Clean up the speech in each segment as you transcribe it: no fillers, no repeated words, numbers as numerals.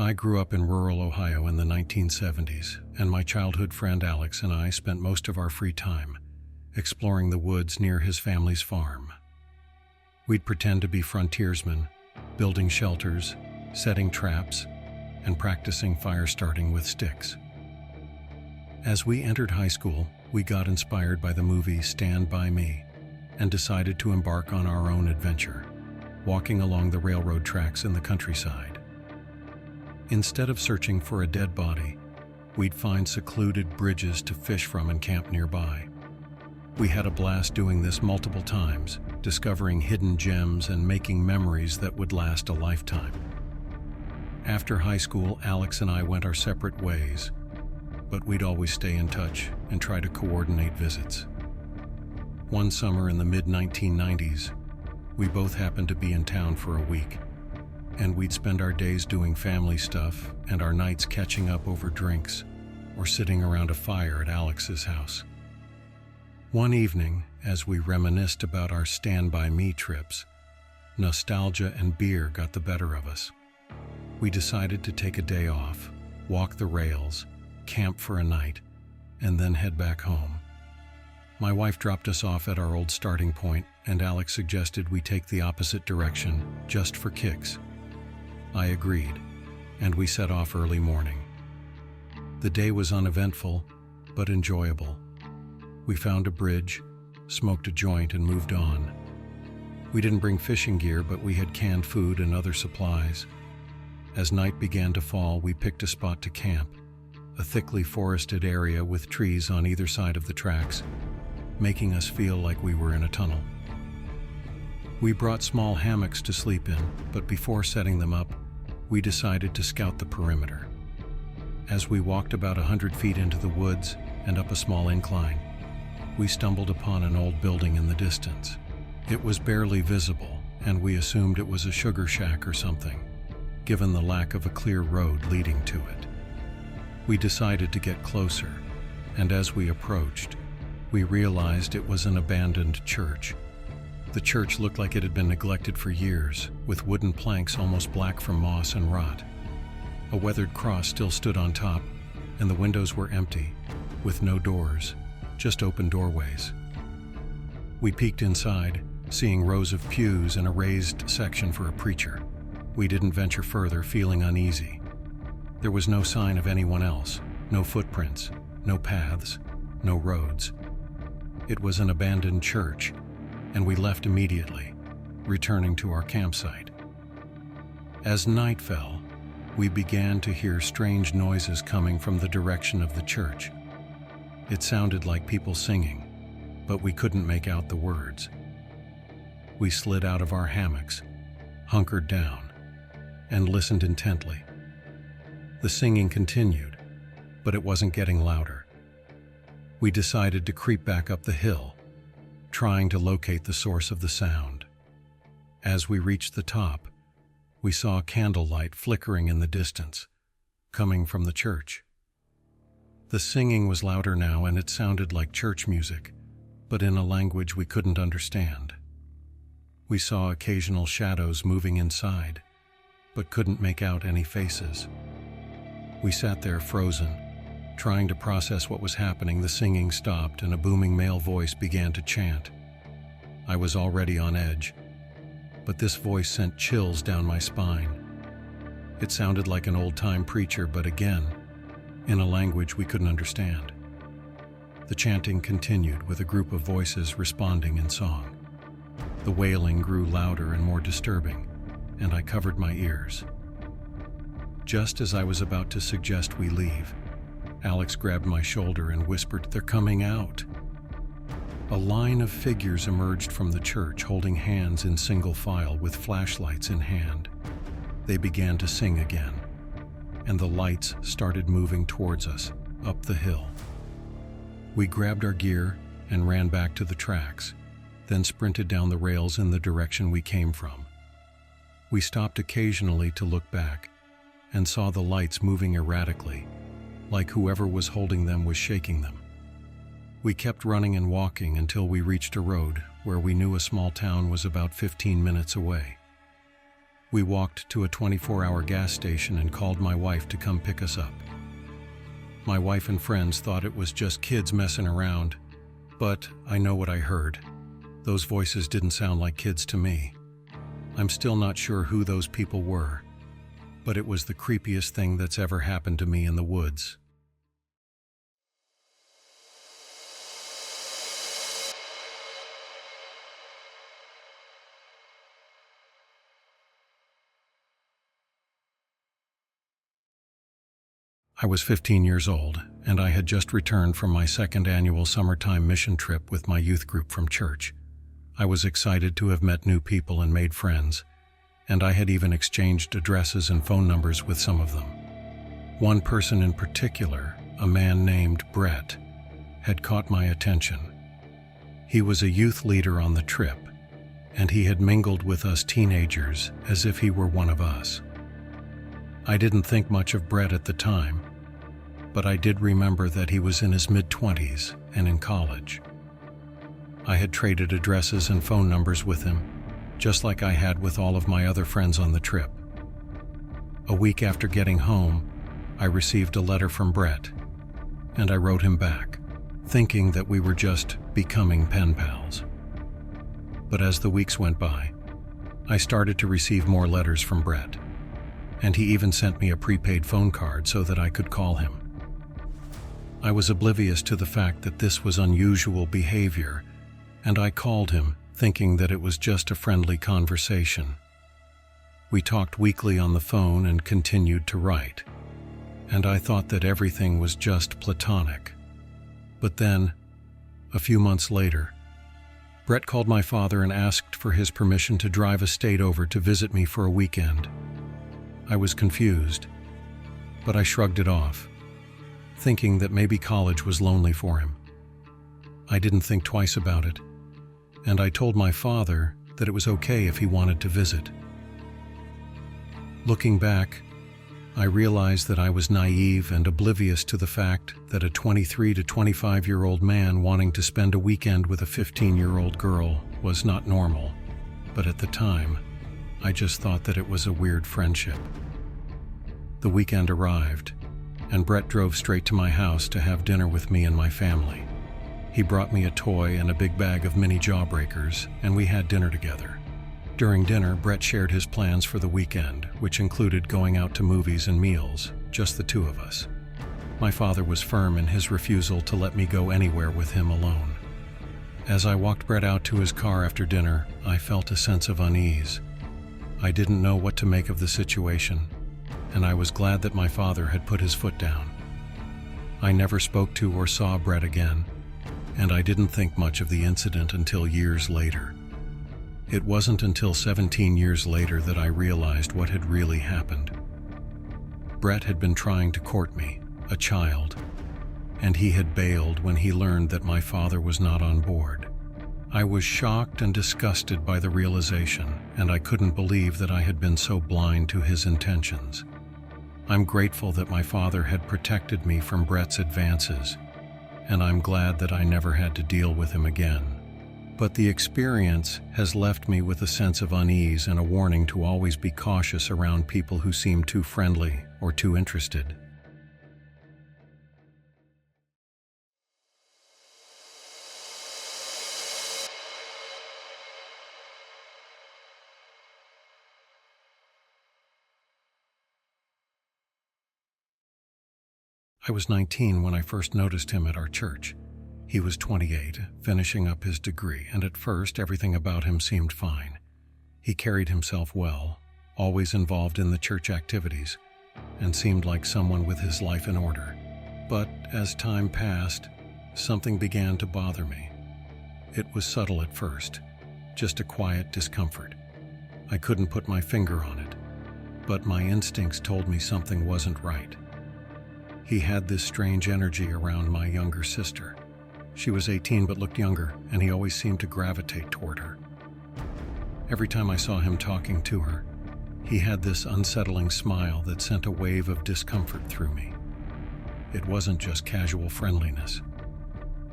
I grew up in rural Ohio in the 1970s, and my childhood friend Alex and I spent most of our free time exploring the woods near his family's farm. We'd pretend to be frontiersmen, building shelters, setting traps, and practicing fire starting with sticks. As we entered high school, we got inspired by the movie Stand By Me and decided to embark on our own adventure, walking along the railroad tracks in the countryside. Instead of searching for a dead body, we'd find secluded bridges to fish from and camp nearby. We had a blast doing this multiple times, discovering hidden gems and making memories that would last a lifetime. After high school, Alex and I went our separate ways, but we'd always stay in touch and try to coordinate visits. One summer in the mid-1990s, we both happened to be in town for a week, and we'd spend our days doing family stuff and our nights catching up over drinks or sitting around a fire at Alex's house. One evening, as we reminisced about our Stand By Me trips, nostalgia and beer got the better of us. We decided to take a day off, walk the rails, camp for a night, and then head back home. My wife dropped us off at our old starting point, and Alex suggested we take the opposite direction, just for kicks. I agreed, and we set off early morning. The day was uneventful, but enjoyable. We found a bridge, smoked a joint, and moved on. We didn't bring fishing gear, but we had canned food and other supplies. As night began to fall, we picked a spot to camp, a thickly forested area with trees on either side of the tracks, making us feel like we were in a tunnel. We brought small hammocks to sleep in, but before setting them up, we decided to scout the perimeter. As we walked about 100 feet into the woods and up a small incline, we stumbled upon an old building in the distance. It was barely visible, and we assumed it was a sugar shack or something, given the lack of a clear road leading to it. We decided to get closer, and as we approached, we realized it was an abandoned church. The church looked like it had been neglected for years, with wooden planks almost black from moss and rot. A weathered cross still stood on top, and the windows were empty, with no doors, just open doorways. We peeked inside, seeing rows of pews and a raised section for a preacher. We didn't venture further, feeling uneasy. There was no sign of anyone else, no footprints, no paths, no roads. It was an abandoned church, and we left immediately, returning to our campsite. As night fell, we began to hear strange noises coming from the direction of the church. It sounded like people singing, but we couldn't make out the words. We slid out of our hammocks, hunkered down, and listened intently. The singing continued, but it wasn't getting louder. We decided to creep back up the hill, trying to locate the source of the sound. As we reached the top, we saw candlelight flickering in the distance, coming from the church. The singing was louder now, and it sounded like church music, but in a language we couldn't understand. We saw occasional shadows moving inside, but couldn't make out any faces. We sat there frozen, trying to process what was happening. The singing stopped, and a booming male voice began to chant. I was already on edge, but this voice sent chills down my spine. It sounded like an old-time preacher, but again, in a language we couldn't understand. The chanting continued, with a group of voices responding in song. The wailing grew louder and more disturbing, and I covered my ears. Just as I was about to suggest we leave, Alex grabbed my shoulder and whispered, "They're coming out." A line of figures emerged from the church, holding hands in single file with flashlights in hand. They began to sing again, and the lights started moving towards us, up the hill. We grabbed our gear and ran back to the tracks, then sprinted down the rails in the direction we came from. We stopped occasionally to look back, and saw the lights moving erratically, like whoever was holding them was shaking them. We kept running and walking until we reached a road where we knew a small town was about 15 minutes away. We walked to a 24-hour gas station and called my wife to come pick us up. My wife and friends thought it was just kids messing around, but I know what I heard. Those voices didn't sound like kids to me. I'm still not sure who those people were, but it was the creepiest thing that's ever happened to me in the woods. I was 15 years old, and I had just returned from my second annual summertime mission trip with my youth group from church. I was excited to have met new people and made friends, and I had even exchanged addresses and phone numbers with some of them. One person in particular, a man named Brett, had caught my attention. He was a youth leader on the trip, and he had mingled with us teenagers as if he were one of us. I didn't think much of Brett at the time, but I did remember that he was in his mid-20s and in college. I had traded addresses and phone numbers with him, just like I had with all of my other friends on the trip. A week after getting home, I received a letter from Brett, and I wrote him back, thinking that we were just becoming pen pals. But as the weeks went by, I started to receive more letters from Brett, and he even sent me a prepaid phone card so that I could call him. I was oblivious to the fact that this was unusual behavior, and I called him, thinking that it was just a friendly conversation. We talked weekly on the phone and continued to write, and I thought that everything was just platonic. But then, a few months later, Brett called my father and asked for his permission to drive a state over to visit me for a weekend. I was confused, but I shrugged it off, thinking that maybe college was lonely for him. I didn't think twice about it, and I told my father that it was okay if he wanted to visit. Looking back, I realized that I was naive and oblivious to the fact that a 23 to 25-year-old man wanting to spend a weekend with a 15-year-old girl was not normal, but at the time, I just thought that it was a weird friendship. The weekend arrived, and Brett drove straight to my house to have dinner with me and my family. He brought me a toy and a big bag of mini jawbreakers, and we had dinner together. During dinner, Brett shared his plans for the weekend, which included going out to movies and meals, just the two of us. My father was firm in his refusal to let me go anywhere with him alone. As I walked Brett out to his car after dinner, I felt a sense of unease. I didn't know what to make of the situation, and I was glad that my father had put his foot down. I never spoke to or saw Brett again, and I didn't think much of the incident until years later. It wasn't until 17 years later that I realized what had really happened. Brett had been trying to court me, a child, and he had bailed when he learned that my father was not on board. I was shocked and disgusted by the realization, and I couldn't believe that I had been so blind to his intentions. I'm grateful that my father had protected me from Brett's advances, and I'm glad that I never had to deal with him again. But the experience has left me with a sense of unease and a warning to always be cautious around people who seem too friendly or too interested. I was 19 when I first noticed him at our church. He was 28, finishing up his degree, and at first everything about him seemed fine. He carried himself well, always involved in the church activities, and seemed like someone with his life in order. But as time passed, something began to bother me. It was subtle at first, just a quiet discomfort. I couldn't put my finger on it, but my instincts told me something wasn't right. He had this strange energy around my younger sister. She was 18 but looked younger, and he always seemed to gravitate toward her. Every time I saw him talking to her, he had this unsettling smile that sent a wave of discomfort through me. It wasn't just casual friendliness.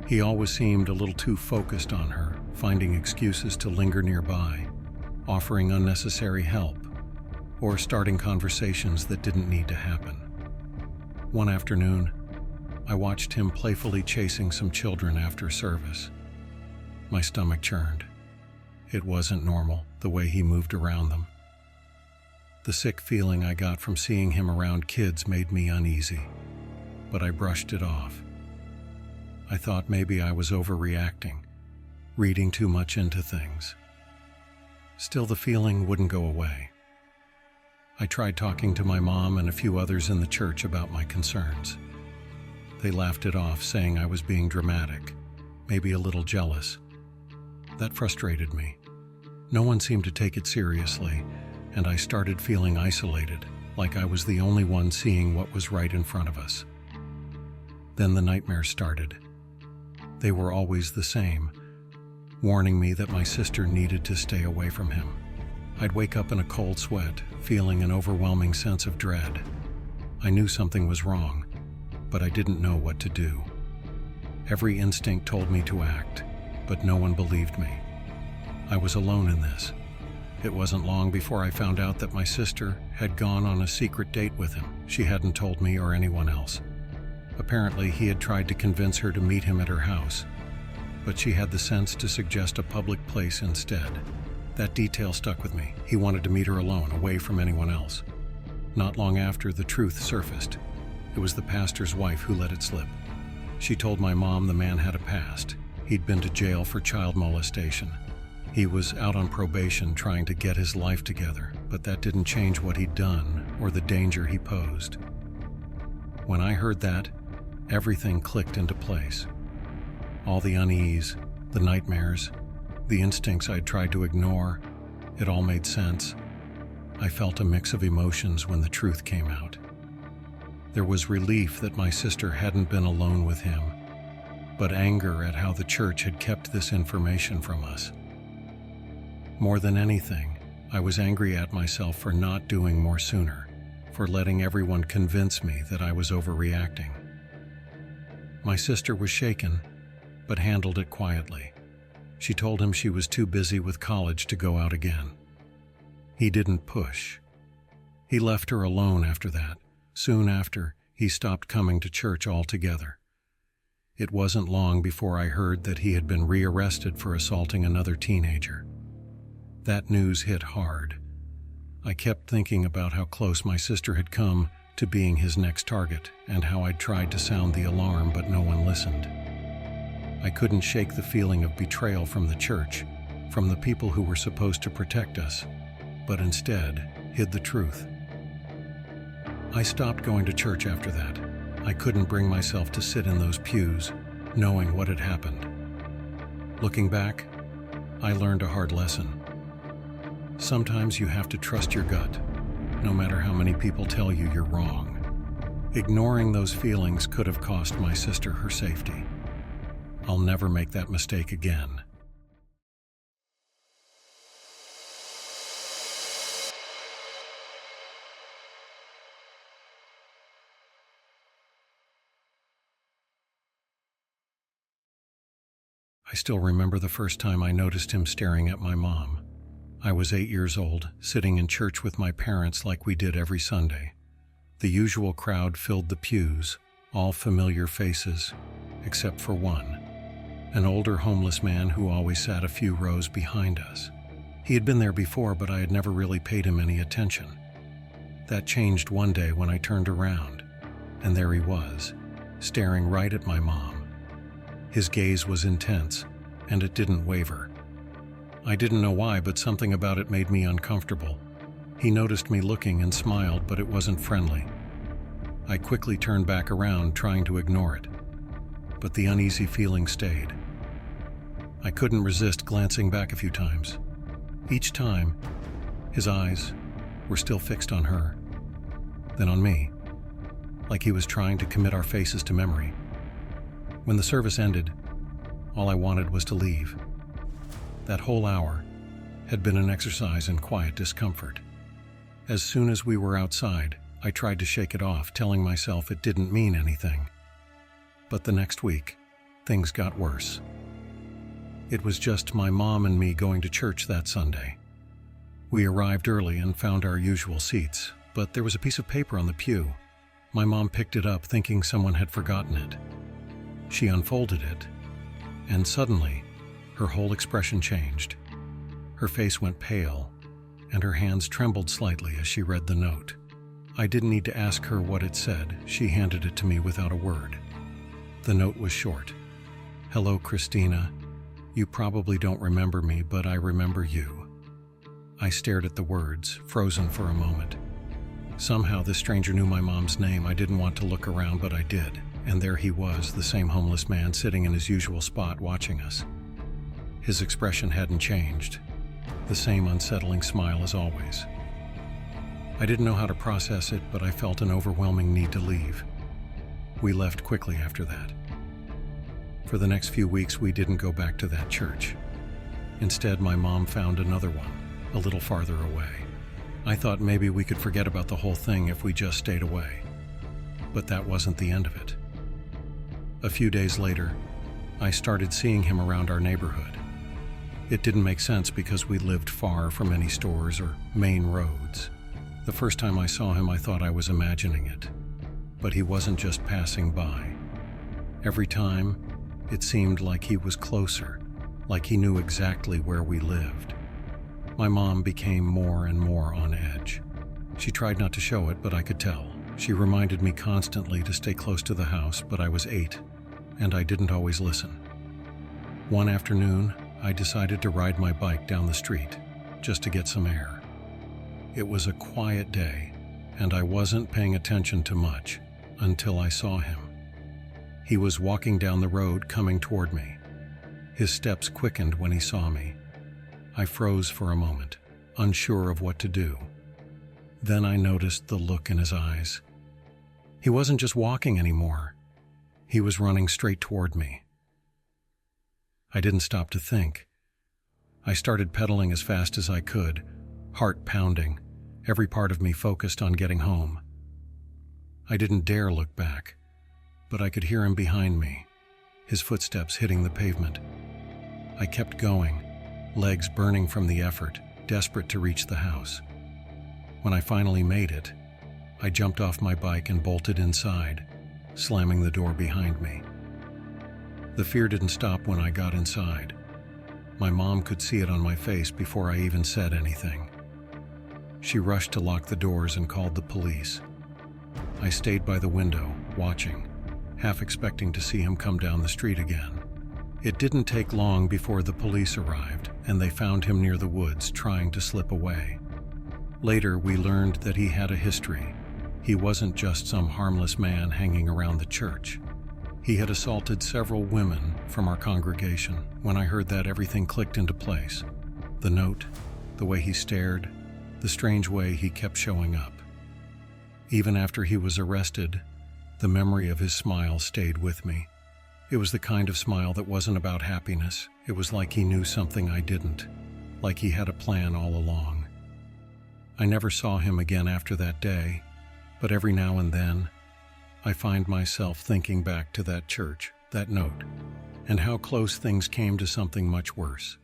He always seemed a little too focused on her, finding excuses to linger nearby, offering unnecessary help, or starting conversations that didn't need to happen. One afternoon, I watched him playfully chasing some children after service. My stomach churned. It wasn't normal, the way he moved around them. The sick feeling I got from seeing him around kids made me uneasy, but I brushed it off. I thought maybe I was overreacting, reading too much into things. Still, the feeling wouldn't go away. I tried talking to my mom and a few others in the church about my concerns. They laughed it off, saying I was being dramatic, maybe a little jealous. That frustrated me. No one seemed to take it seriously, and I started feeling isolated, like I was the only one seeing what was right in front of us. Then the nightmares started. They were always the same, warning me that my sister needed to stay away from him. I'd wake up in a cold sweat, feeling an overwhelming sense of dread. I knew something was wrong, but I didn't know what to do. Every instinct told me to act, but no one believed me. I was alone in this. It wasn't long before I found out that my sister had gone on a secret date with him. She hadn't told me or anyone else. Apparently, he had tried to convince her to meet him at her house, but she had the sense to suggest a public place instead. That detail stuck with me. He wanted to meet her alone, away from anyone else. Not long after, the truth surfaced. It was the pastor's wife who let it slip. She told my mom the man had a past. He'd been to jail for child molestation. He was out on probation trying to get his life together, but that didn't change what he'd done or the danger he posed. When I heard that, everything clicked into place. All the unease, the nightmares, the instincts I'd tried to ignore, it all made sense. I felt a mix of emotions when the truth came out. There was relief that my sister hadn't been alone with him, but anger at how the church had kept this information from us. More than anything, I was angry at myself for not doing more sooner, for letting everyone convince me that I was overreacting. My sister was shaken, but handled it quietly. She told him she was too busy with college to go out again. He didn't push. He left her alone after that. Soon after, he stopped coming to church altogether. It wasn't long before I heard that he had been rearrested for assaulting another teenager. That news hit hard. I kept thinking about how close my sister had come to being his next target and how I'd tried to sound the alarm, but no one listened. I couldn't shake the feeling of betrayal from the church, from the people who were supposed to protect us, but instead hid the truth. I stopped going to church after that. I couldn't bring myself to sit in those pews, knowing what had happened. Looking back, I learned a hard lesson. Sometimes you have to trust your gut, no matter how many people tell you you're wrong. Ignoring those feelings could have cost my sister her safety. I'll never make that mistake again. I still remember the first time I noticed him staring at my mom. I was 8 years old, sitting in church with my parents like we did every Sunday. The usual crowd filled the pews, all familiar faces, except for one, an older homeless man who always sat a few rows behind us. He had been there before, but I had never really paid him any attention. That changed one day when I turned around, and there he was, staring right at my mom. His gaze was intense, and it didn't waver. I didn't know why, but something about it made me uncomfortable. He noticed me looking and smiled, but it wasn't friendly. I quickly turned back around, trying to ignore it, but the uneasy feeling stayed. I couldn't resist glancing back a few times. Each time, his eyes were still fixed on her, then on me, like he was trying to commit our faces to memory. When the service ended, all I wanted was to leave. That whole hour had been an exercise in quiet discomfort. As soon as we were outside, I tried to shake it off, telling myself it didn't mean anything. But the next week, things got worse. It was just my mom and me going to church that Sunday. We arrived early and found our usual seats, but there was a piece of paper on the pew. My mom picked it up thinking someone had forgotten it. She unfolded it, and suddenly, her whole expression changed. Her face went pale, and her hands trembled slightly as she read the note. I didn't need to ask her what it said. She handed it to me without a word. The note was short. "Hello, Christina. You probably don't remember me, but I remember you." I stared at the words, frozen for a moment. Somehow this stranger knew my mom's name. I didn't want to look around, but I did. And there he was, the same homeless man sitting in his usual spot watching us. His expression hadn't changed. The same unsettling smile as always. I didn't know how to process it, but I felt an overwhelming need to leave. We left quickly after that. For the next few weeks, we didn't go back to that church. Instead, my mom found another one, a little farther away. I thought maybe we could forget about the whole thing if we just stayed away. But that wasn't the end of it. A few days later, I started seeing him around our neighborhood. It didn't make sense because we lived far from any stores or main roads. The first time I saw him, I thought I was imagining it. But he wasn't just passing by. Every time, it seemed like he was closer, like he knew exactly where we lived. My mom became more and more on edge. She tried not to show it, but I could tell. She reminded me constantly to stay close to the house, but I was 8, and I didn't always listen. One afternoon, I decided to ride my bike down the street, just to get some air. It was a quiet day, and I wasn't paying attention to much until I saw him. He was walking down the road, coming toward me. His steps quickened when he saw me. I froze for a moment, unsure of what to do. Then I noticed the look in his eyes. He wasn't just walking anymore. He was running straight toward me. I didn't stop to think. I started pedaling as fast as I could, heart pounding, every part of me focused on getting home. I didn't dare look back, but I could hear him behind me, his footsteps hitting the pavement. I kept going, legs burning from the effort, desperate to reach the house. When I finally made it, I jumped off my bike and bolted inside, slamming the door behind me. The fear didn't stop when I got inside. My mom could see it on my face before I even said anything. She rushed to lock the doors and called the police. I stayed by the window, watching, half expecting to see him come down the street again. It didn't take long before the police arrived, and they found him near the woods, trying to slip away. Later, we learned that he had a history. He wasn't just some harmless man hanging around the church. He had assaulted several women from our congregation. When I heard that, everything clicked into place. The note, the way he stared, the strange way he kept showing up. Even after he was arrested, the memory of his smile stayed with me. It was the kind of smile that wasn't about happiness. It was like he knew something I didn't, like he had a plan all along. I never saw him again after that day, but every now and then, I find myself thinking back to that church, that note, and how close things came to something much worse.